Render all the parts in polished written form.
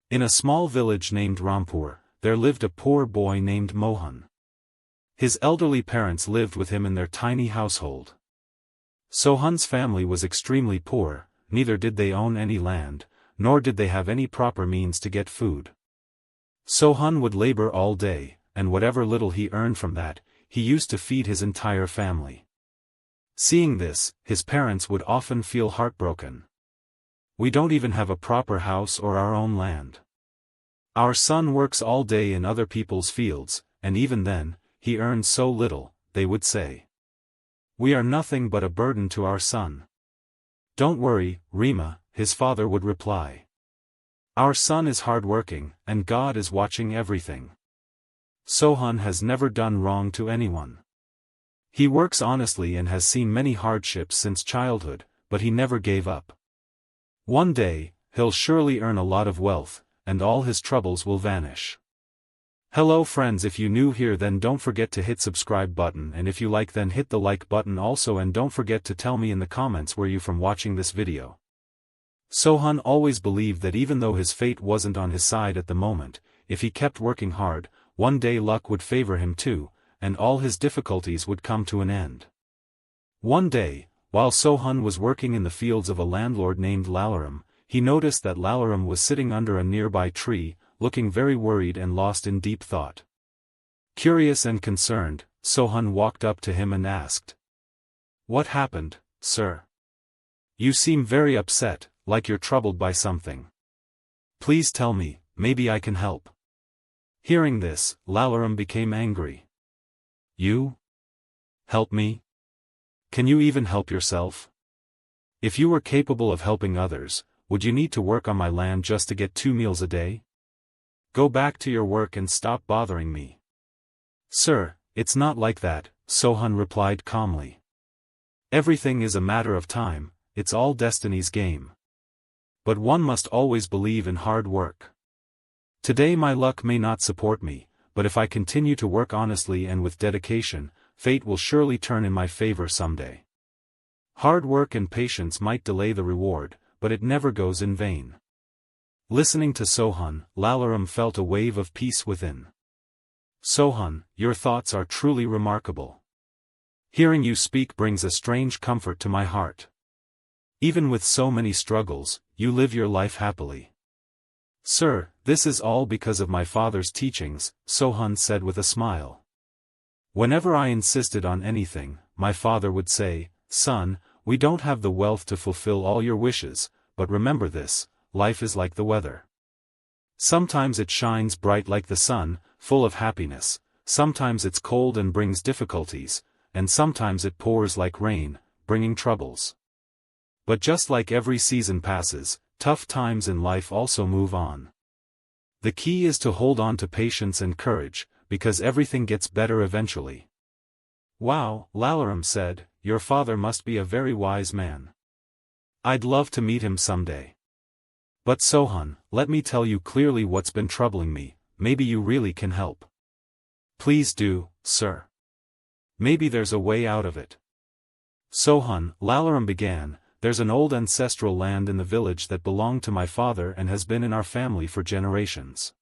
In a small village named Rampur, there lived a poor boy named Mohan. His elderly parents lived with him in their tiny household. Sohan's family was extremely poor, neither did they own any land, nor did they have any proper means to get food. Sohan would labor all day, and whatever little he earned from that, he used to feed his entire family. Seeing this, his parents would often feel heartbroken. "We don't even have a proper house or our own land. Our son works all day in other people's fields, and even then, he earns so little," they would say. "We are nothing but a burden to our son." "Don't worry, Rima," his father would reply. "Our son is hard-working, and God is watching everything. Sohan has never done wrong to anyone. He works honestly and has seen many hardships since childhood, but he never gave up. One day, he'll surely earn a lot of wealth, and all his troubles will vanish." Hello friends, if you new here then don't forget to hit subscribe button, and if you like then hit the like button also, and don't forget to tell me in the comments where you from watching this video. Sohan always believed that even though his fate wasn't on his side at the moment, if he kept working hard, one day luck would favor him too, and all his difficulties would come to an end. One day, while Sohan was working in the fields of a landlord named Lalaram, he noticed that Lalaram was sitting under a nearby tree, looking very worried and lost in deep thought. Curious and concerned, Sohan walked up to him and asked, "What happened, sir? You seem very upset, like you're troubled by something. Please tell me, maybe I can help." Hearing this, Lalaram became angry. "You? Help me? Can you even help yourself? If you were capable of helping others, would you need to work on my land just to get 2 meals a day? Go back to your work and stop bothering me." "Sir, it's not like that," Sohan replied calmly. "Everything is a matter of time, it's all destiny's game. But one must always believe in hard work. Today my luck may not support me, but if I continue to work honestly and with dedication, fate will surely turn in my favor someday. Hard work and patience might delay the reward, but it never goes in vain." Listening to Sohan, Lalaram felt a wave of peace within. "Sohan, your thoughts are truly remarkable. Hearing you speak brings a strange comfort to my heart. Even with so many struggles, you live your life happily." "Sir, this is all because of my father's teachings," Sohan said with a smile. "Whenever I insisted on anything, my father would say, 'Son, we don't have the wealth to fulfill all your wishes, but remember this, life is like the weather. Sometimes it shines bright like the sun, full of happiness, sometimes it's cold and brings difficulties, and sometimes it pours like rain, bringing troubles. But just like every season passes, tough times in life also move on. The key is to hold on to patience and courage, because everything gets better eventually.'" "Wow," Lalaram said, "your father must be a very wise man. I'd love to meet him someday. But Sohan, let me tell you clearly what's been troubling me, maybe you really can help." "Please do, sir. Maybe there's a way out of it." "Sohan," Lalaram began, "there's an old ancestral land in the village that belonged to my father and has been in our family for generations.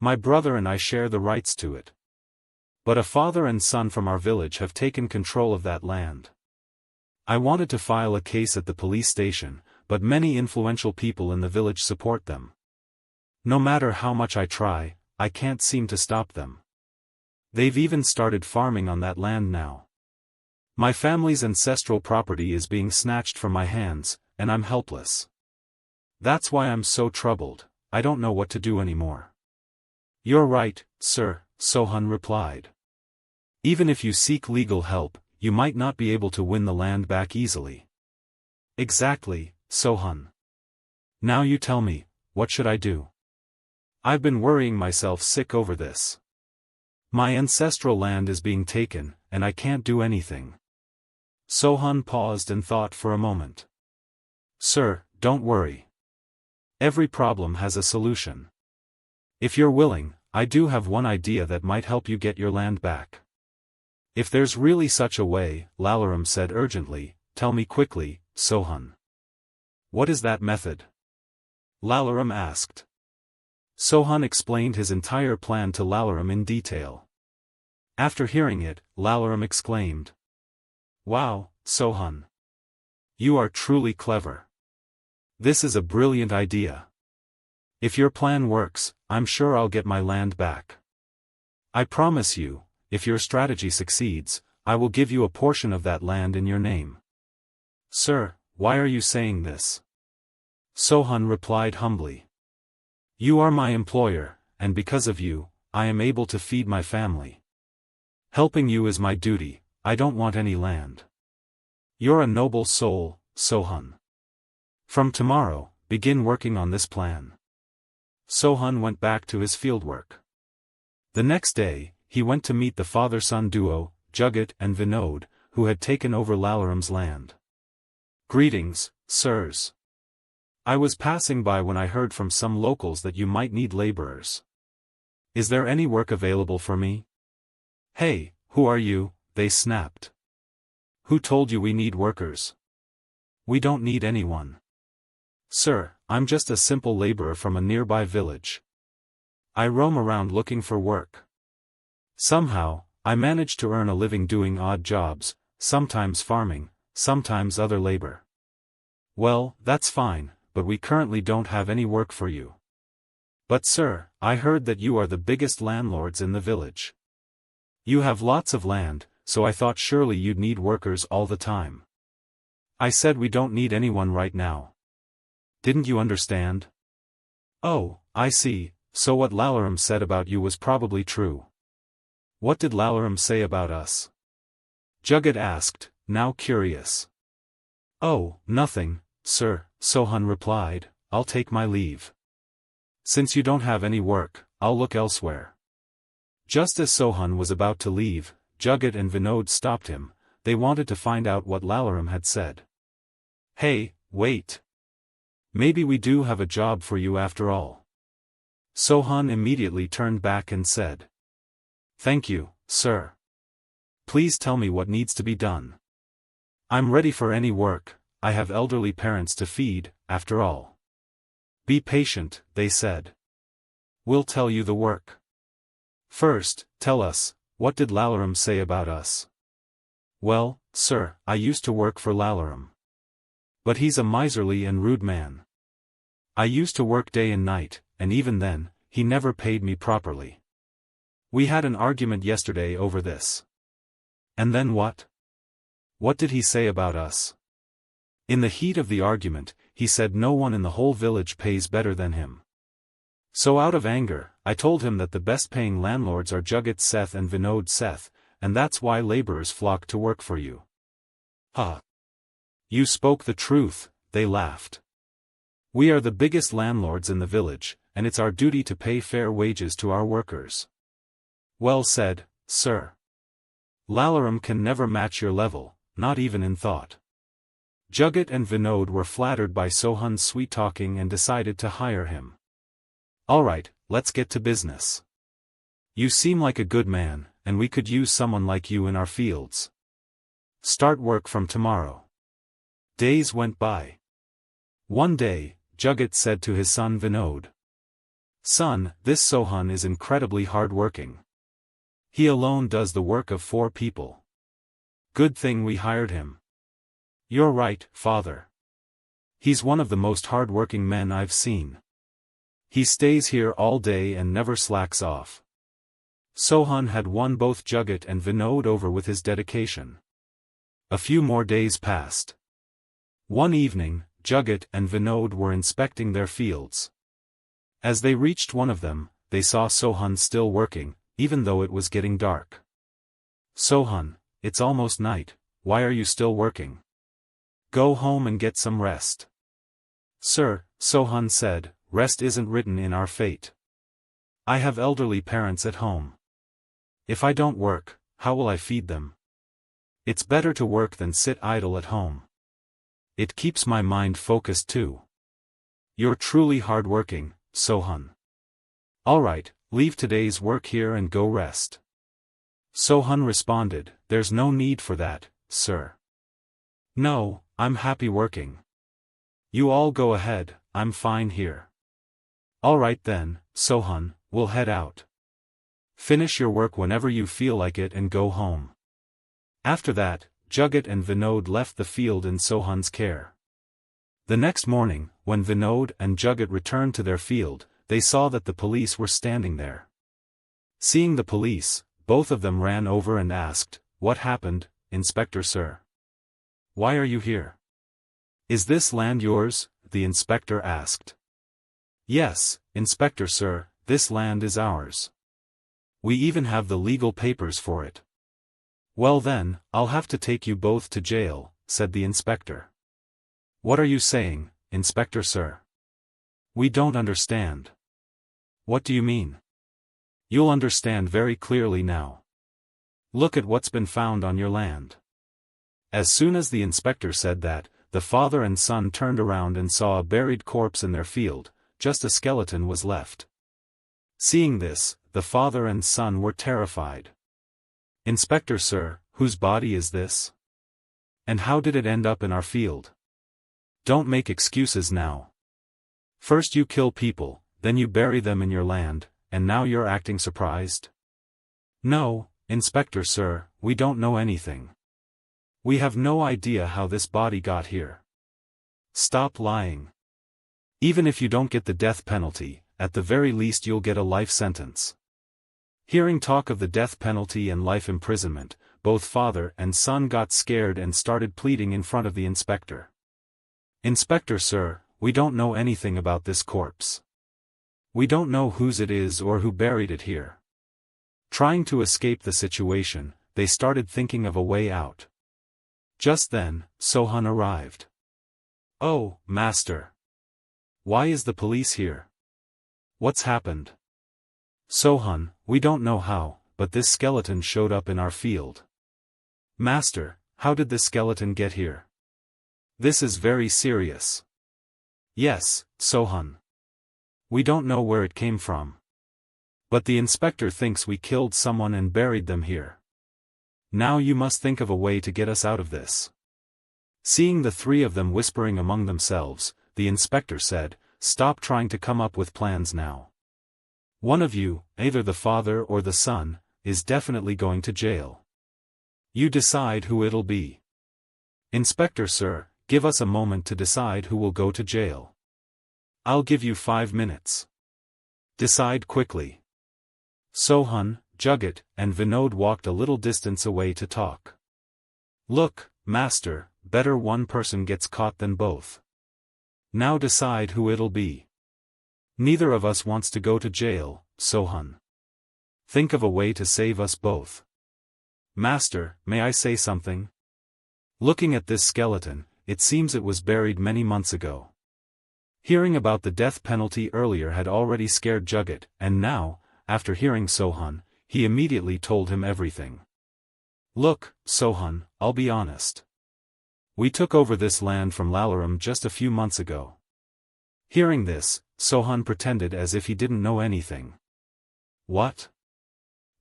My brother and I share the rights to it. But a father and son from our village have taken control of that land. I wanted to file a case at the police station, but many influential people in the village support them. No matter how much I try, I can't seem to stop them. They've even started farming on that land now. My family's ancestral property is being snatched from my hands, and I'm helpless. That's why I'm so troubled, I don't know what to do anymore." "You're right, sir," Sohan replied. "Even if you seek legal help, you might not be able to win the land back easily." "Exactly, Sohan. Now you tell me, what should I do? I've been worrying myself sick over this. My ancestral land is being taken, and I can't do anything." Sohan paused and thought for a moment. "Sir, don't worry. Every problem has a solution. If you're willing, I do have one idea that might help you get your land back." "If there's really such a way," Lalaram said urgently, "tell me quickly, Sohan." "What is that method?" Lalaram asked. Sohan explained his entire plan to Lalaram in detail. After hearing it, Lalaram exclaimed, "Wow, Sohan! You are truly clever. This is a brilliant idea. If your plan works, I'm sure I'll get my land back. I promise you, if your strategy succeeds, I will give you a portion of that land in your name." "Sir, why are you saying this?" Sohan replied humbly. "You are my employer, and because of you, I am able to feed my family. Helping you is my duty, I don't want any land. You're a noble soul, Sohan. From tomorrow, begin working on this plan." Sohan went back to his fieldwork. The next day, he went to meet the father-son duo, Jugat and Vinod, who had taken over Lalaram's land. "Greetings, sirs. I was passing by when I heard from some locals that you might need laborers. Is there any work available for me?" "Hey, who are you?" they snapped. "Who told you we need workers? We don't need anyone. Sir, I'm just a simple laborer from a nearby village. I roam around looking for work. Somehow, I manage to earn a living doing odd jobs, sometimes farming, sometimes other labor." "Well, that's fine, but we currently don't have any work for you." "But sir, I heard that you are the biggest landlords in the village. You have lots of land, so I thought surely you'd need workers all the time." "I said we don't need anyone right now. Didn't you understand?" "Oh, I see, so what Lalaram said about you was probably true." "What did Lalaram say about us?" Jugat asked, now curious. "Oh, nothing, sir," Sohan replied, "I'll take my leave. Since you don't have any work, I'll look elsewhere." Just as Sohan was about to leave, Jugat and Vinod stopped him. They wanted to find out what Lalaram had said. "Hey, wait. Maybe we do have a job for you after all." Sohan immediately turned back and said, "Thank you, sir. Please tell me what needs to be done. I'm ready for any work, I have elderly parents to feed, after all." "Be patient," they said. "We'll tell you the work. First, tell us, what did Lalaram say about us?" "Well, sir, I used to work for Lalaram. But he's a miserly and rude man. I used to work day and night, and even then, he never paid me properly. We had an argument yesterday over this." "And then what? What did he say about us?" "In the heat of the argument, he said no one in the whole village pays better than him. So out of anger, I told him that the best-paying landlords are Jugat Seth and Vinod Seth, and that's why laborers flock to work for you." "Huh. You spoke the truth," they laughed. "We are the biggest landlords in the village, and it's our duty to pay fair wages to our workers." "Well said, sir. Lalaram can never match your level, not even in thought." Jugat and Vinod were flattered by Sohan's sweet-talking and decided to hire him. "Alright, let's get to business. You seem like a good man, and we could use someone like you in our fields. Start work from tomorrow." Days went by. One day, Jugat said to his son Vinod, "Son, this Sohan is incredibly hard-working. He alone does the work of 4 people. Good thing we hired him." "You're right, father. He's one of the most hard-working men I've seen. He stays here all day and never slacks off." Sohan had won both Jugat and Vinod over with his dedication. A few more days passed. One evening, Jugat and Vinod were inspecting their fields. As they reached one of them, they saw Sohan still working, even though it was getting dark. "Sohan, it's almost night, why are you still working? Go home and get some rest." "Sir," Sohan said, "rest isn't written in our fate. I have elderly parents at home. If I don't work, how will I feed them? It's better to work than sit idle at home. It keeps my mind focused too." "You're truly hard-working, Sohan. Alright, leave today's work here and go rest." Sohan responded, "There's no need for that, sir. No, I'm happy working. You all go ahead, I'm fine here." Alright then, Sohan, we'll head out. Finish your work whenever you feel like it and go home. After that, Jugat and Vinod left the field in Sohan's care. The next morning, when Vinod and Jugat returned to their field, they saw that the police were standing there. Seeing the police, both of them ran over and asked, "What happened, Inspector sir? Why are you here? Is this land yours?" the inspector asked. "Yes, Inspector sir, this land is ours. We even have the legal papers for it." "Well then, I'll have to take you both to jail," said the inspector. "What are you saying, Inspector sir? We don't understand." "What do you mean?" "You'll understand very clearly now. Look at what's been found on your land." As soon as the inspector said that, the father and son turned around and saw a buried corpse in their field, just a skeleton was left. Seeing this, the father and son were terrified. "Inspector sir, whose body is this? And how did it end up in our field? Don't make excuses now. First you kill people, then you bury them in your land, and now you're acting surprised?" "No, Inspector sir, we don't know anything. We have no idea how this body got here." "Stop lying. Even if you don't get the death penalty, at the very least you'll get a life sentence." Hearing talk of the death penalty and life imprisonment, both father and son got scared and started pleading in front of the inspector. "Inspector sir, we don't know anything about this corpse. We don't know whose it is or who buried it here." Trying to escape the situation, they started thinking of a way out. Just then, Sohan arrived. "Oh, master. Why is the police here? What's happened?" "Sohan, we don't know how, but this skeleton showed up in our field." "Master, how did this skeleton get here? This is very serious." "Yes, Sohan. We don't know where it came from. But the inspector thinks we killed someone and buried them here. Now you must think of a way to get us out of this." Seeing the three of them whispering among themselves, the inspector said, "Stop trying to come up with plans now. One of you, either the father or the son, is definitely going to jail. You decide who it'll be." "Inspector sir, give us a moment to decide who will go to jail." "I'll give you 5 minutes. Decide quickly." Sohan, Jugat, and Vinod walked a little distance away to talk. "Look, master, better one person gets caught than both. Now decide who it'll be." "Neither of us wants to go to jail, Sohan. Think of a way to save us both." "Master, may I say something? Looking at this skeleton, it seems it was buried many months ago." Hearing about the death penalty earlier had already scared Jugat, and now, after hearing Sohan, he immediately told him everything. "Look, Sohan, I'll be honest. We took over this land from Lalaram just a few months ago." Hearing this, Sohan pretended as if he didn't know anything. "What?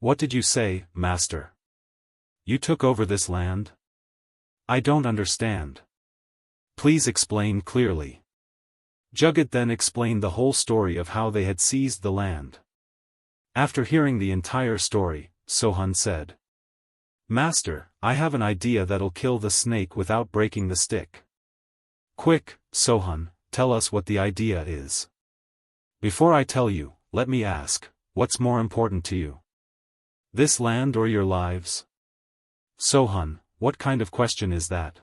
What did you say, master? You took over this land? I don't understand. Please explain clearly." Jugat then explained the whole story of how they had seized the land. After hearing the entire story, Sohan said, "Master, I have an idea that'll kill the snake without breaking the stick." "Quick, Sohan, tell us what the idea is." "Before I tell you, let me ask, what's more important to you? This land or your lives?" "Sohan, what kind of question is that?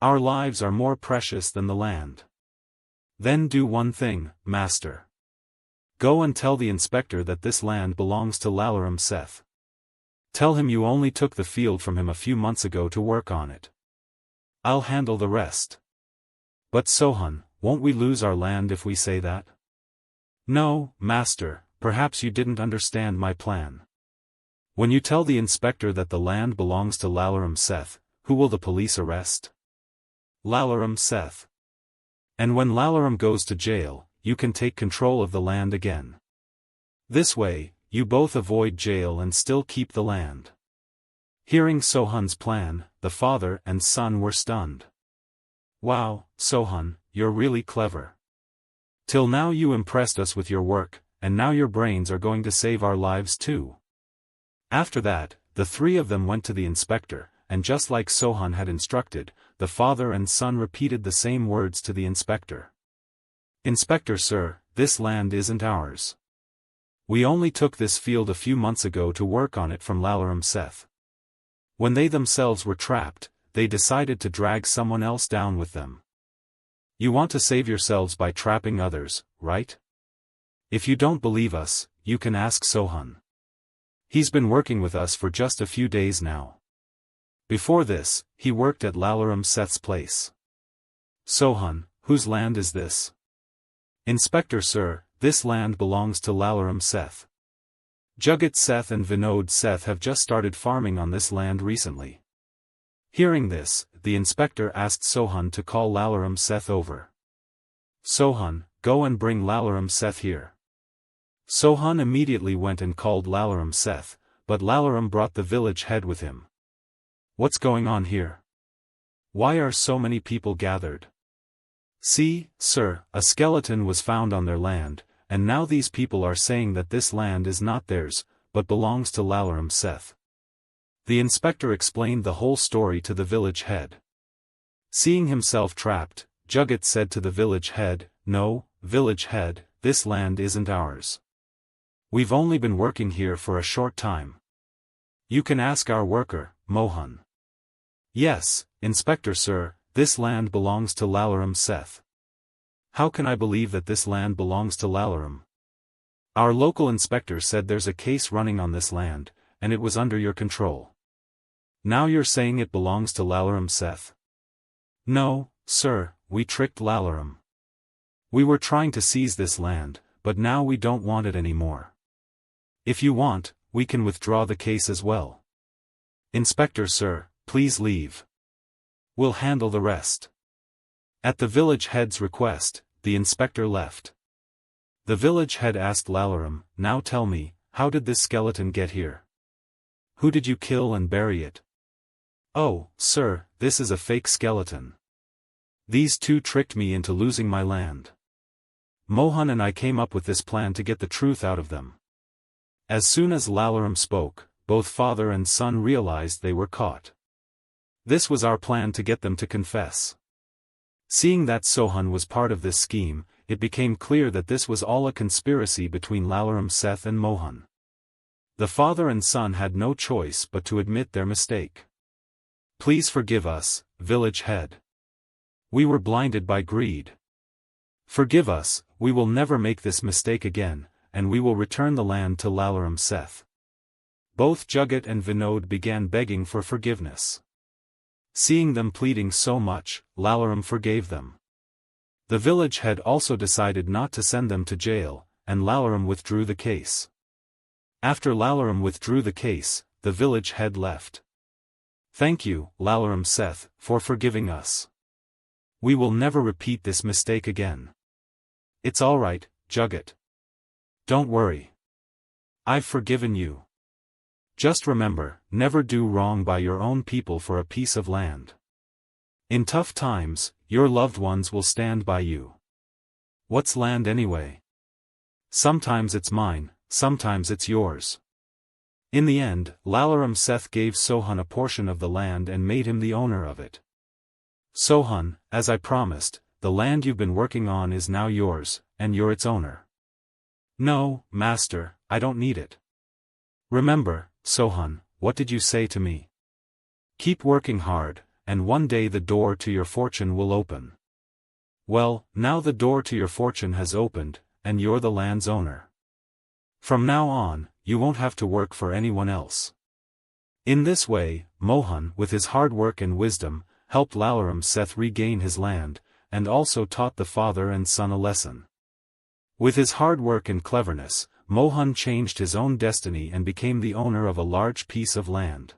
Our lives are more precious than the land." "Then do one thing, master. Go and tell the inspector that this land belongs to Lalaram Seth. Tell him you only took the field from him a few months ago to work on it. I'll handle the rest." "But Sohan, won't we lose our land if we say that?" "No, master, perhaps you didn't understand my plan. When you tell the inspector that the land belongs to Lalaram Seth, who will the police arrest? Lalaram Seth. And when Lalaram goes to jail, you can take control of the land again. This way, you both avoid jail and still keep the land." Hearing Sohan's plan, the father and son were stunned. "Wow, Sohan, you're really clever. Till now you impressed us with your work, and now your brains are going to save our lives too. After that, the three of them went to the inspector, and just like Sohan had instructed, the father and son repeated the same words to the inspector. Inspector sir, this land isn't ours. We only took this field a few months ago to work on it from Lalaram Seth. When they themselves were trapped, they decided to drag someone else down with them. You want to save yourselves by trapping others, right? If you don't believe us, you can ask Sohan. He's been working with us for just a few days now. Before this, he worked at Lalaram Seth's place. Sohan, whose land is this? Inspector sir, this land belongs to Lalaram Seth. Jugat Seth and Vinod Seth have just started farming on this land recently. Hearing this, the inspector asked Sohan to call Lalaram Seth over. Sohan, go and bring Lalaram Seth here. Sohan immediately went and called Lalaram Seth, but Lalaram brought the village head with him. What's going on here? Why are so many people gathered? See, sir, a skeleton was found on their land, and now these people are saying that this land is not theirs, but belongs to Lalaram Seth. The inspector explained the whole story to the village head. Seeing himself trapped, Jugat said to the village head, No, village head, this land isn't ours. We've only been working here for a short time. You can ask our worker, Mohan. Yes, Inspector sir, this land belongs to Lalaram Seth. How can I believe that this land belongs to Lalaram? Our local inspector said there's a case running on this land, and it was under your control. Now you're saying it belongs to Lalaram Seth? No, sir, we tricked Lalaram. We were trying to seize this land, but now we don't want it anymore. If you want, we can withdraw the case as well. Inspector sir, please leave. We'll handle the rest. At the village head's request, the inspector left. The village head asked Lalaram, Now tell me, how did this skeleton get here? Who did you kill and bury it? Oh, sir, this is a fake skeleton. These two tricked me into losing my land. Mohan and I came up with this plan to get the truth out of them. As soon as Lalaram spoke, both father and son realized they were caught. This was our plan to get them to confess. Seeing that Sohan was part of this scheme, it became clear that this was all a conspiracy between Lalaram Seth and Mohan. The father and son had no choice but to admit their mistake. Please forgive us, village head. We were blinded by greed. Forgive us, we will never make this mistake again, and we will return the land to Lalaram Seth. Both Jugat and Vinod began begging for forgiveness. Seeing them pleading so much, Lalaram forgave them. The village head also decided not to send them to jail, and Lalaram withdrew the case. After Lalaram withdrew the case, the village head left. Thank you, Lalaram Seth, for forgiving us. We will never repeat this mistake again. It's all right, Jugat. Don't worry. I've forgiven you. Just remember, never do wrong by your own people for a piece of land. In tough times, your loved ones will stand by you. What's land anyway? Sometimes it's mine, sometimes it's yours. In the end, Lalaram Seth gave Sohan a portion of the land and made him the owner of it. Sohan, as I promised, the land you've been working on is now yours, and you're its owner. No, master, I don't need it. Remember, Sohan, what did you say to me? Keep working hard, and one day the door to your fortune will open. Well, now the door to your fortune has opened, and you're the land's owner. From now on, you won't have to work for anyone else. In this way, Mohan, with his hard work and wisdom, helped Lalaram Seth regain his land, and also taught the father and son a lesson. With his hard work and cleverness, Mohan changed his own destiny and became the owner of a large piece of land.